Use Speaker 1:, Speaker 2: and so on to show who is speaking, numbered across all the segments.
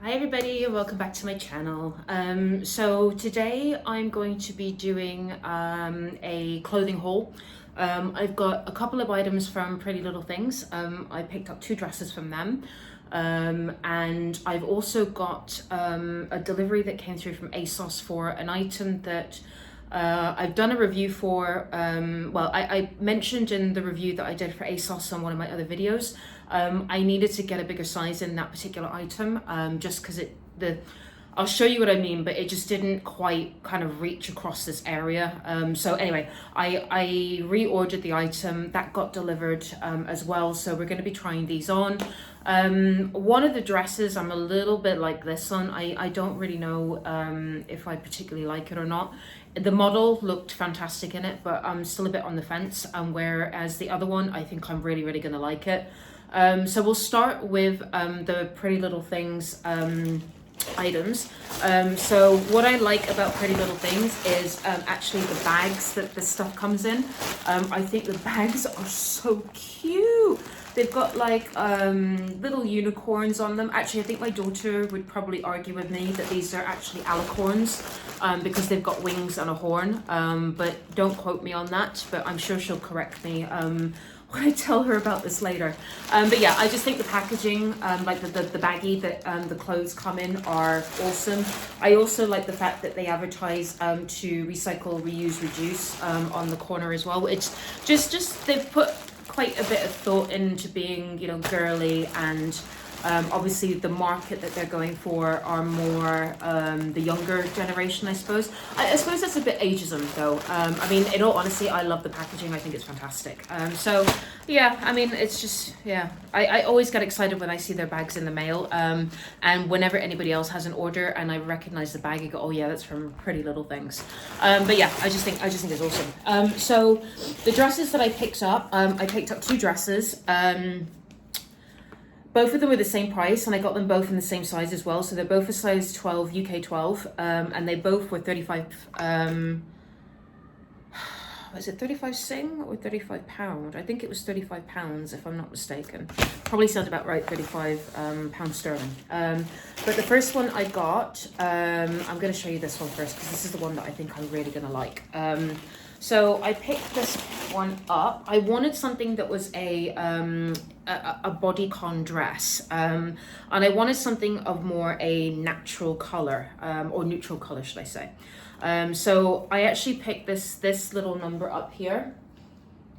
Speaker 1: Hi everybody, welcome back to my channel. So today I'm going to be doing a clothing haul. I've got a couple of items from Pretty Little Things. I picked up two dresses from them. And I've also got a delivery that came through from ASOS for an item that I've done a review for. I mentioned in the review that I did for ASOS on one of my other videos. I needed to get a bigger size in that particular item, just because I'll show you what I mean, but it just didn't quite kind of reach across this area. So anyway, I reordered the item that got delivered as well. So we're going to be trying these on. One of the dresses, I'm a little bit like this one. I don't really know if I particularly like it or not. The model looked fantastic in it, but I'm still a bit on the fence. Whereas the other one, I think I'm really going to like it. So we'll start with the Pretty Little Things items. So what I like about Pretty Little Things is actually the bags that this stuff comes in. I think the bags are so cute. They've got like little unicorns on them. Actually, I think my daughter would probably argue with me that these are actually alicorns because they've got wings and a horn. But don't quote me on that, but I'm sure she'll correct me when I tell her about this later. But yeah, I just think the packaging, like the baggie that the clothes come in are awesome. I also like the fact that they advertise to recycle, reuse, reduce on the corner as well. It's just they've put quite a bit of thought into being, you know, girly, and obviously the market that they're going for are more the younger generation, I suppose. I suppose that's a bit ageism though. I mean, in all honesty, I love the packaging. I think it's fantastic. So yeah, I mean, it's just, yeah, I always get excited when I see their bags in the mail. And whenever anybody else has an order and I recognize the bag, I go, oh yeah, that's from Pretty Little Things. But yeah, I just think it's awesome. So the dresses that I picked up two dresses. Both of them were the same price, and I got them both in the same size as well. So they're both a size 12, UK 12, and they both were 35, was it 35 sing or 35 pound? I think it was 35 pounds, if I'm not mistaken. Probably sounds about right, 35 pounds sterling. But the first one I got, I'm going to show you this one first, because this is the one that I think I'm really going to like. So I picked this one up. I wanted something that was a bodycon dress, and I wanted something of more a natural color, or neutral color, should I say. So I actually picked this little number up here.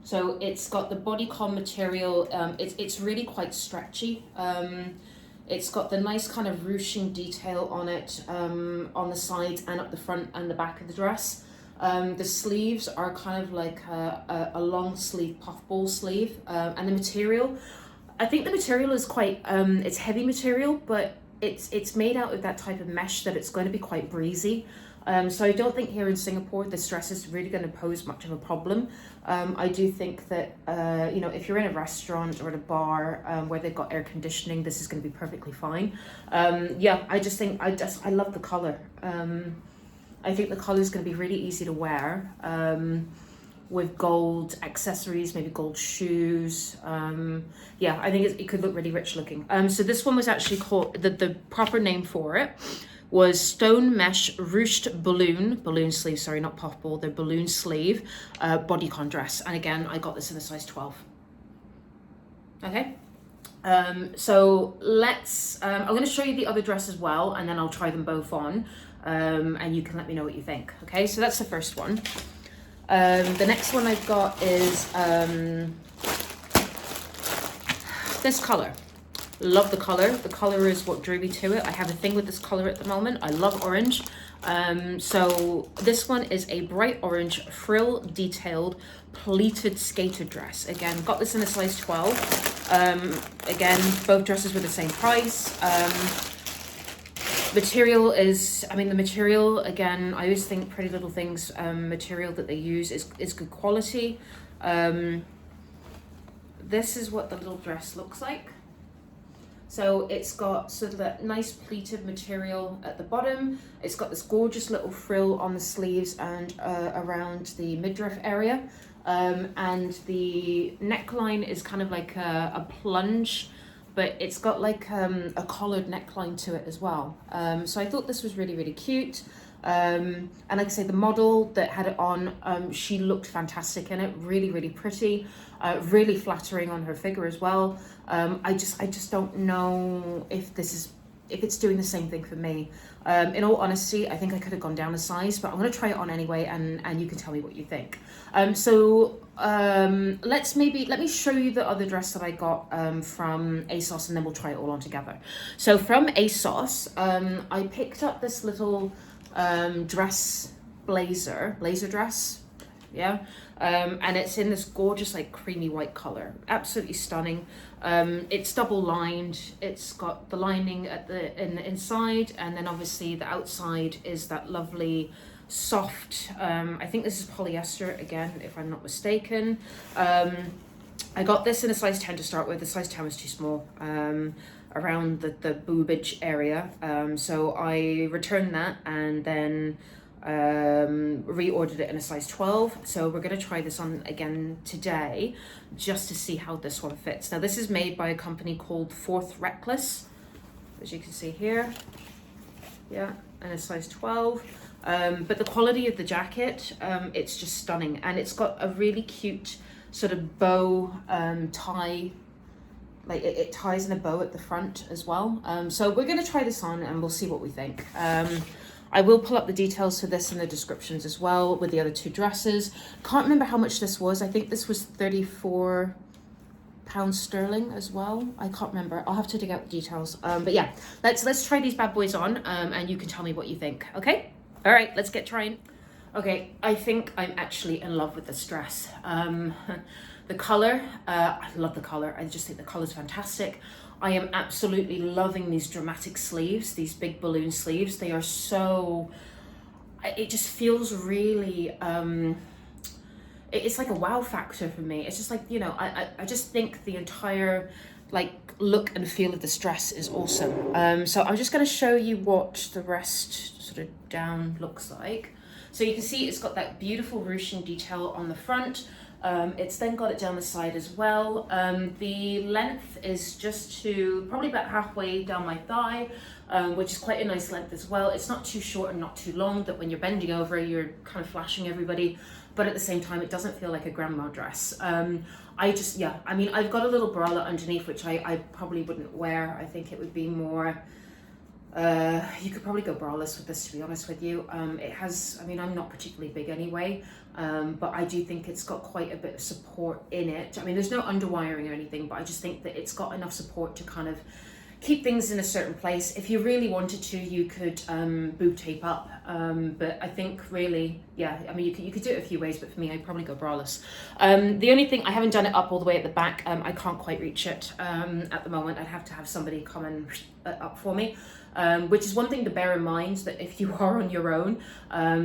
Speaker 1: So it's got the bodycon material. It's really quite stretchy. It's got the nice kind of ruching detail on it, on the sides and up the front and the back of the dress. The sleeves are kind of like a long sleeve puffball sleeve, and the material, I think the material is quite, it's heavy material, but it's made out of that type of mesh that it's going to be quite breezy. So I don't think here in Singapore this dress is really going to pose much of a problem. I do think that, you know, if you're in a restaurant or at a bar where they've got air conditioning, this is going to be perfectly fine. Yeah, I just think, I love the color. I think the color is going to be really easy to wear, with gold accessories, maybe gold shoes. Yeah, I think it could look really rich looking. So this one was actually called, the proper name for it was Stone Mesh Ruched Balloon sleeve, sorry, not puffball, the balloon sleeve, bodycon dress. And again, I got this in a size 12. Okay. So let's, I'm going to show you the other dress as well, and then I'll try them both on. And you can let me know what you think. Okay, so that's the first one. The next one I've got is this color. Love the color. The color is what drew me to it. I have a thing with this color at the moment. I love orange. So this one is a bright orange frill detailed pleated skater dress. Again, got this in a size 12. Again, both dresses were the same price. Material is, I mean, the material, again, I always think Pretty Little Things material that they use is good quality. This is what the little dress looks like. So it's got sort of that nice pleated material at the bottom. It's got this gorgeous little frill on the sleeves and around the midriff area. And the neckline is kind of like a plunge but it's got like a collared neckline to it as well. So I thought this was really, really cute. And like I say, the model that had it on, she looked fantastic in it, really, really pretty, really flattering on her figure as well. I just don't know if it's doing the same thing for me. In all honesty, I think I could have gone down a size, but I'm going to try it on anyway, and you can tell me what you think. Let me show you the other dress that I got from ASOS, and then we'll try it all on together. So from ASOS, I picked up this little blazer dress, yeah, and it's in this gorgeous like creamy white color, absolutely stunning. It's double lined, it's got the lining at the inside, and then obviously the outside is that lovely soft, I think this is polyester again, if I'm not mistaken. I got this in a size 10 to start with. The size 10 was too small, around the boobage area, so I returned that and then reordered it in a size 12. So we're going to try this on again today just to see how this one fits. Now this is made by a company called Fourth Reckless, as you can see here, yeah, and a size 12. But the quality of the jacket, it's just stunning, and it's got a really cute sort of bow tie, like it ties in a bow at the front as well. So we're going to try this on and we'll see what we think. I will pull up the details for this in the descriptions as well with the other two dresses. Can't remember how much this was. I think this was £34 sterling as well. I can't remember. I'll have to dig out the details. But yeah, let's try these bad boys on, and you can tell me what you think. Okay? All right, let's get trying. Okay, I think I'm actually in love with this dress. The color, I love the color. I just think the color's fantastic. I am absolutely loving these dramatic sleeves, these big balloon sleeves. They are so, it just feels really, it's like a wow factor for me. It's just like, you know, I just think the entire like look and feel of this dress is awesome. So I'm just going to show you what the rest sort of down looks like. So you can see it's got that beautiful ruching detail on the front. It's then got it down the side as well. The length is just to probably about halfway down my thigh, which is quite a nice length as well. It's not too short and not too long that when you're bending over, you're kind of flashing everybody, but at the same time, it doesn't feel like a grandma dress. I mean, I've got a little bralette underneath, which I probably wouldn't wear. I think it would be more, you could probably go braless with this, to be honest with you. It has, I mean, I'm not particularly big anyway, but I do think it's got quite a bit of support in it. I mean, there's no underwiring or anything, but I just think that it's got enough support to kind of keep things in a certain place. If you really wanted to, you could boob tape up, but I think really, yeah, I mean, you could do it a few ways, but for me, I'd probably go braless. The only thing, I haven't done it up all the way at the back. I can't quite reach it at the moment. I'd have to have somebody come and up for me. Which is one thing to bear in mind, that if you are on your own,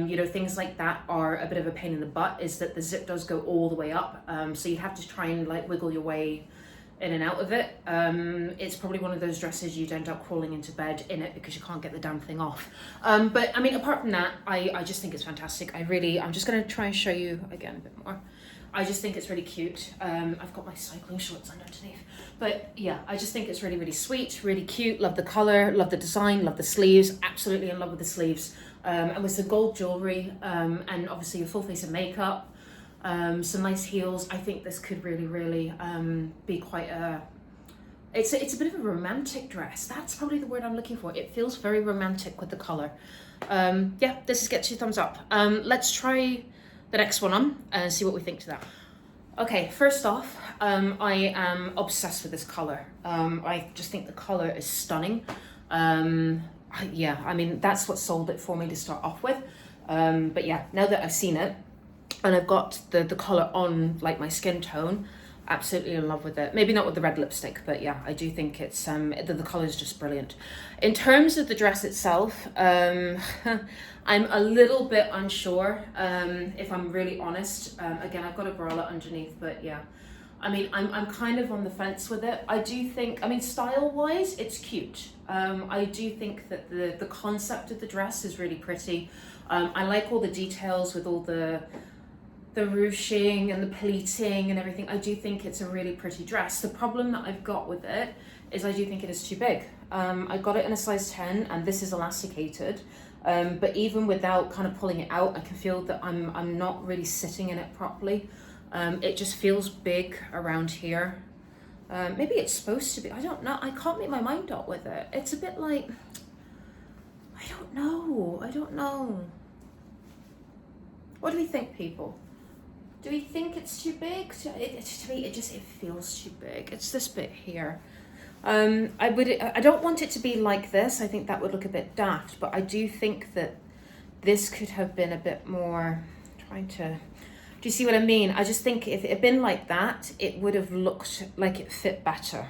Speaker 1: you know, things like that are a bit of a pain in the butt, is that the zip does go all the way up. So you have to try and like wiggle your way in and out of it. It's probably one of those dresses you'd end up crawling into bed in it because you can't get the damn thing off. But I mean, apart from that, I just think it's fantastic. I'm just going to try and show you again a bit more. I just think it's really cute. I've got my cycling shorts underneath. But yeah, I just think it's really, really sweet, really cute. Love the color, love the design, love the sleeves. Absolutely in love with the sleeves. And with some gold jewelry, and obviously a full face of makeup, some nice heels. I think this could really, really be quite a... It's a bit of a romantic dress. That's probably the word I'm looking for. It feels very romantic with the color. Yeah, this is get 2 thumbs up. Let's try the next one on and see what we think to that. Okay, first off, I am obsessed with this color. I just think the color is stunning. Yeah, I mean, that's what sold it for me to start off with. But yeah, now that I've seen it and I've got the color on like my skin tone, absolutely in love with it. Maybe not with the red lipstick, but yeah, I do think it's the color is just brilliant. In terms of the dress itself, I'm a little bit unsure, if I'm really honest. Again, I've got a bralette underneath, but yeah, I mean, I'm kind of on the fence with it. I do think, I mean, style-wise, it's cute. I do think that the concept of the dress is really pretty. I like all the details with all the ruching and the pleating and everything. I do think it's a really pretty dress. The problem that I've got with it is I do think it is too big. I got it in a size 10 and this is elasticated. But even without kind of pulling it out, I can feel that I'm not really sitting in it properly. It just feels big around here. Maybe it's supposed to be, I don't know. I can't make my mind up with it. It's a bit like, I don't know. What do we think, people? Do we think it's too big? To me, it feels too big. It's this bit here. I don't want it to be like this. I think that would look a bit daft, but I do think that this could have been a bit more, do you see what I mean? I just think if it had been like that, it would have looked like it fit better.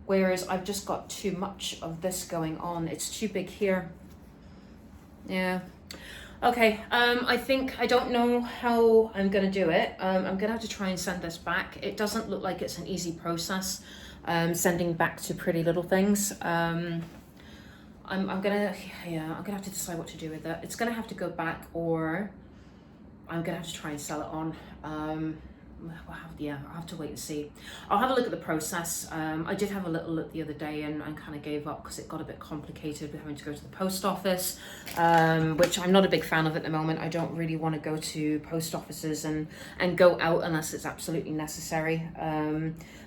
Speaker 1: Whereas I've just got too much of this going on. It's too big here. Yeah. Okay, I don't know how I'm gonna do it. I'm gonna have to try and send this back. It doesn't look like it's an easy process, sending back to Pretty Little Things. I'm gonna have to decide what to do with it. It's gonna have to go back, or I'm gonna have to try and sell it on. I'll have to wait and see. I'll have a look at the process. I did have a little look the other day and I kind of gave up because it got a bit complicated with having to go to the post office, which I'm not a big fan of at the moment. I don't really want to go to post offices and go out unless it's absolutely necessary.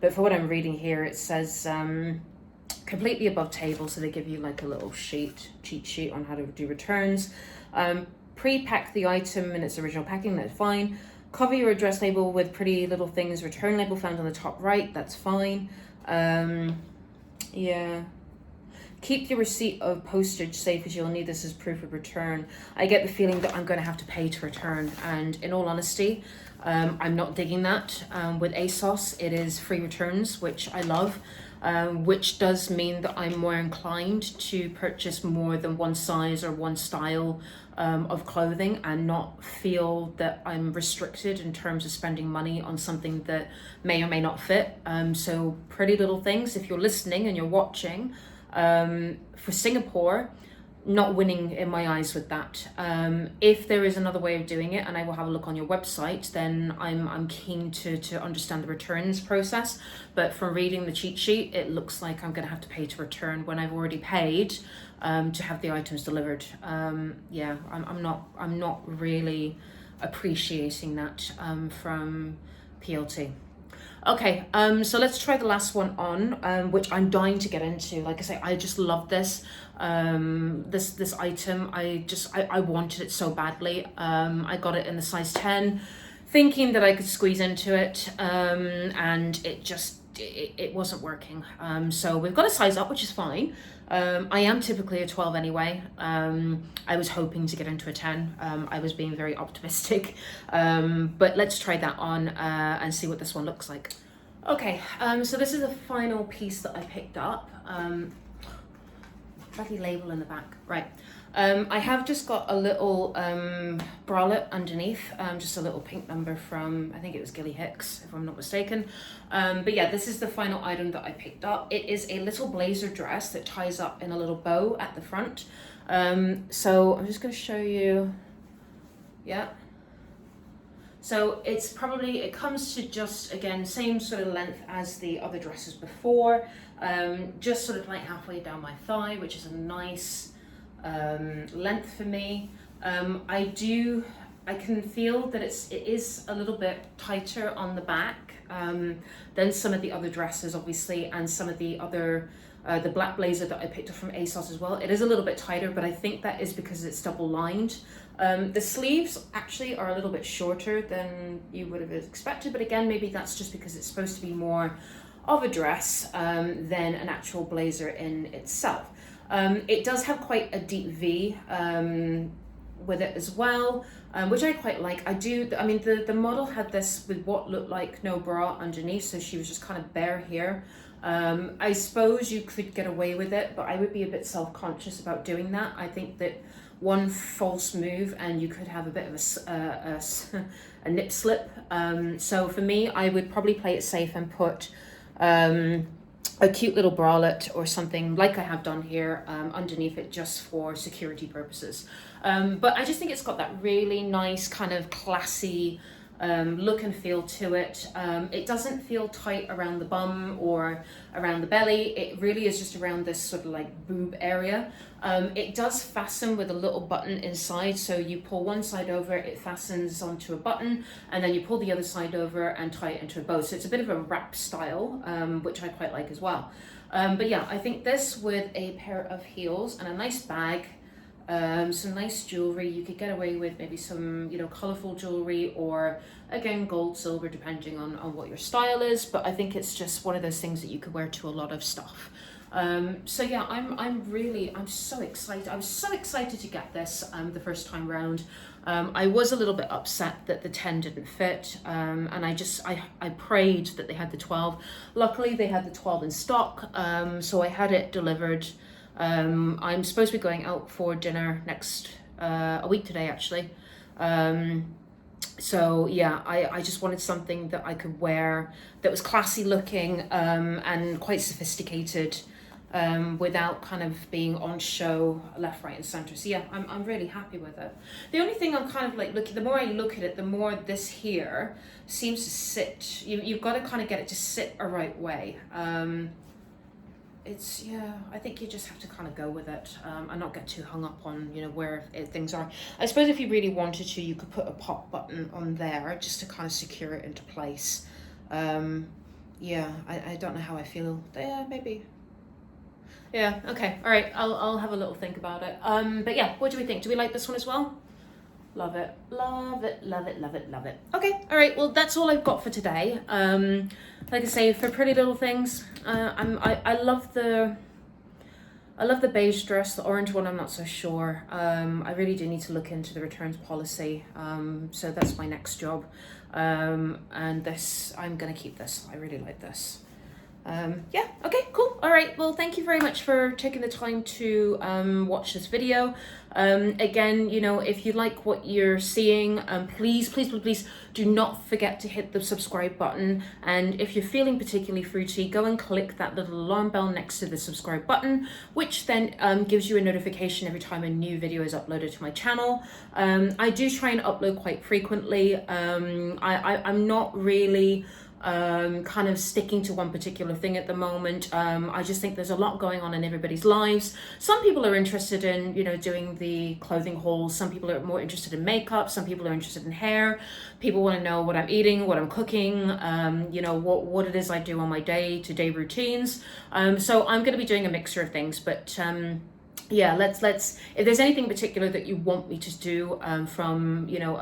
Speaker 1: But for what I'm reading here, it says completely above table, so they give you like a little cheat sheet on how to do returns. Pre-pack the item in its original packing, that's fine. Cover your address label with Pretty Little Things return label found on the top right, that's fine. Yeah. Keep your receipt of postage safe as you'll need this as proof of return. I get the feeling that I'm going to have to pay to return, and in all honesty, I'm not digging that. With ASOS, it is free returns, which I love, which does mean that I'm more inclined to purchase more than one size or one style of clothing and not feel that I'm restricted in terms of spending money on something that may or may not fit. So Pretty Little Things, if you're listening and you're watching, for Singapore, not winning in my eyes with that. If there is another way of doing it, and I will have a look on your website, then I'm keen to understand the returns process. But from reading the cheat sheet, it looks like I'm gonna have to pay to return when I've already paid to have the items delivered. Yeah, I'm not really appreciating that from PLT. Okay, so let's try the last one on, which I'm dying to get into. Like I say, I just love this. This item. I wanted it so badly. I got it in the size 10, thinking that I could squeeze into it, and it wasn't working. So we've got a size up, which is fine. I am typically a 12 anyway. I was hoping to get into a 10. I was being very optimistic. But let's try that on and see what this one looks like. Okay, so this is the final piece that I picked up. Bloody label in the back. Right. I have just got a little bralette underneath, just a little pink number from, I think it was Gilly Hicks, if I'm not mistaken. But yeah, this is the final item that I picked up. It is a little blazer dress that ties up in a little bow at the front. So I'm just going to show you. Yeah. So it comes to just, again, same sort of length as the other dresses before, just sort of like halfway down my thigh, which is a nice length for me. I can feel that it is a little bit tighter on the back than some of the other dresses, obviously, and some of the other the black blazer that I picked up from ASOS as well. It is a little bit tighter, but I think that is because it's double lined. The sleeves actually are a little bit shorter than you would have expected, but again, maybe that's just because it's supposed to be more of a dress than an actual blazer in itself. It does have quite a deep V with it as well, which I quite like. The model had this with what looked like no bra underneath, so she was just kind of bare here. I suppose you could get away with it, but I would be a bit self-conscious about doing that. I think that one false move and you could have a bit of a nip slip. So for me, I would probably play it safe and put a cute little bralette or something like I have done here underneath it, just for security purposes. But I just think it's got that really nice kind of classy look and feel to it. It doesn't feel tight around the bum or around the belly. It really is just around this sort of like boob area. It does fasten with a little button inside, so you pull one side over, it fastens onto a button, and then you pull the other side over and tie it into a bow. So it's a bit of a wrap style, which I quite like as well. But yeah, I think this with a pair of heels and a nice bag, some nice jewelry, you could get away with maybe some, you know, colorful jewelry, or again, gold, silver, depending on what your style is. But I think it's just one of those things that you could wear to a lot of stuff. So yeah, I'm so excited. I was so excited to get this the first time round. I was a little bit upset that the 10 didn't fit, and I prayed that they had the 12. Luckily they had the 12 in stock, so I had it delivered. I'm supposed to be going out for dinner next a week today, actually. So yeah, I just wanted something that I could wear that was classy looking, and quite sophisticated, without kind of being on show left, right and center. So yeah, I'm really happy with it. The only thing I'm kind of like looking, the more I look at it, the more this here seems to sit, you've got to kind of get it to sit a right way. It's, yeah, I think you just have to kind of go with it, and not get too hung up on, you know, where things are. I suppose if you really wanted to, you could put a pop button on there just to kind of secure it into place. Yeah, I don't know how I feel. Yeah, maybe. Yeah, okay, all right, I'll have a little think about it. But yeah, what do we think? Do we like this one as well? Love it, love it, love it, love it, love it. Okay, all right, well, that's all I've got for today. Like I say, for Pretty Little Things, I love the beige dress. The orange one, I'm not so sure. I really do need to look into the returns policy. So that's my next job. And this, I'm gonna keep this. I really like this. Yeah, okay, cool. All right, well, thank you very much for taking the time to watch this video. Again, you know, if you like what you're seeing, please do not forget to hit the subscribe button. And if you're feeling particularly fruity, go and click that little alarm bell next to the subscribe button, which then gives you a notification every time a new video is uploaded to my channel. I do try and upload quite frequently. I'm not really kind of sticking to one particular thing at the moment. I just think there's a lot going on in everybody's lives. Some people are interested in, you know, doing the clothing hauls. Some people are more interested in makeup. Some people are interested in hair. People want to know what I'm eating, what I'm cooking, you know, what it is I do on my day-to-day routines. So I'm going to be doing a mixture of things, but yeah, let's if there's anything particular that you want me to do, from, you know,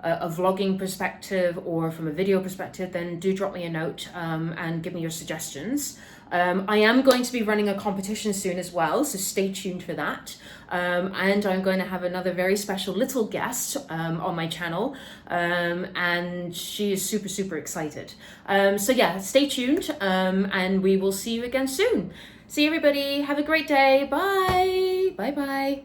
Speaker 1: a vlogging perspective or from a video perspective, then do drop me a note and give me your suggestions. I am going to be running a competition soon as well, so stay tuned for that. And I'm going to have another very special little guest on my channel, and she is super excited. So yeah, stay tuned, and we will see you again soon. See you everybody, have a great day, bye bye.